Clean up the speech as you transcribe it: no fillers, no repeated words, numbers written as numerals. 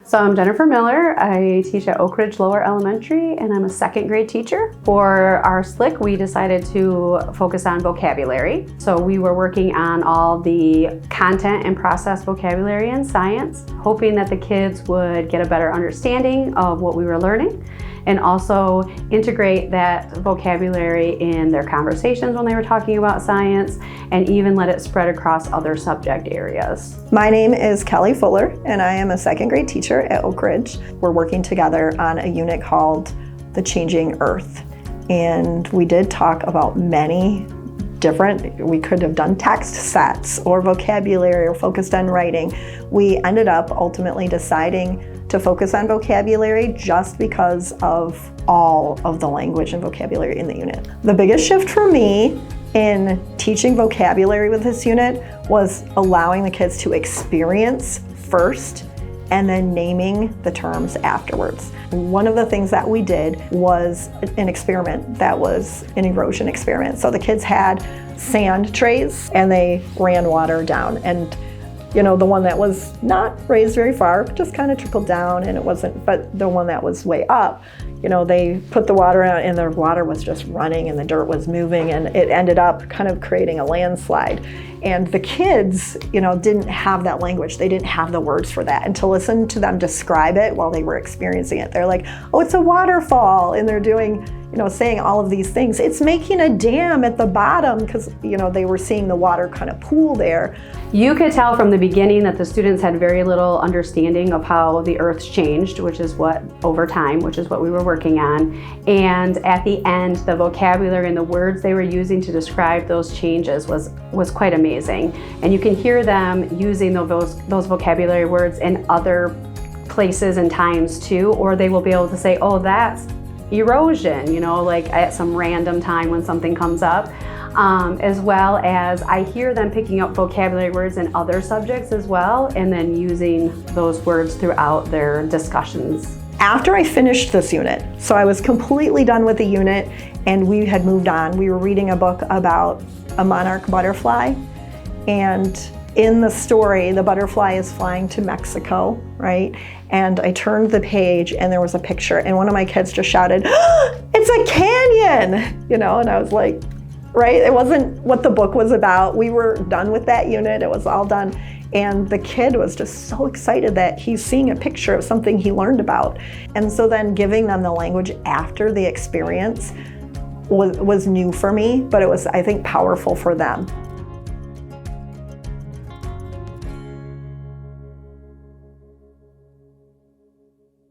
So I'm Jennifer Miller. I teach at Oak Ridge Lower Elementary and I'm a second grade teacher. For our SLIC, we decided to focus on vocabulary. So we were working on all the content and process vocabulary in science, hoping that the kids would get a better understanding of what we were learning and also integrate that vocabulary in their conversations when they were talking about science and even let it spread across other subject areas. My name is Kelly Fuller and I am a second grade teacher at Oak Ridge. We're working together on a unit called The Changing Earth. And we did talk about many different, we could have done text sets or vocabulary or focused on writing. We ended up ultimately deciding to focus on vocabulary just because of all of the language and vocabulary in the unit. The biggest shift for me in teaching vocabulary with this unit was allowing the kids to experience first and then naming the terms afterwards. One of the things that we did was an experiment that was an erosion experiment. So the kids had sand trays and they ran water down, and you know, the one that was not raised very far just kind of trickled down, and it wasn't, but the one that was way up, you know, they put the water out and the water was just running and the dirt was moving, and it ended up kind of creating a landslide. And the kids, you know, didn't have that language. They didn't have the words for that. And to listen to them describe it while they were experiencing it, they're like, oh, it's a waterfall. And they're doing, you know, saying all of these things. It's making a dam at the bottom because, you know, they were seeing the water kind of pool there. You could tell from the beginning that the students had very little understanding of how the earth's changed, which is what, over time, which is what we were working on. And at the end, the vocabulary and the words they were using to describe those changes was quite amazing. And you can hear them using those vocabulary words in other places and times too, or they will be able to say, oh, that's erosion, you know, like at some random time when something comes up. As well as I hear them picking up vocabulary words in other subjects as well, and then using those words throughout their discussions. After I finished this unit, so I was completely done with the unit and we had moved on, we were reading a book about a monarch butterfly, and in the story, the butterfly is flying to Mexico, right? And I turned the page and there was a picture and one of my kids just shouted, oh, it's a canyon, you know, and I was like, right? It wasn't what the book was about. We were done with that unit. It was all done. And the kid was just so excited that he's seeing a picture of something he learned about. And so then giving them the language after the experience was new for me, but it was, I think, powerful for them.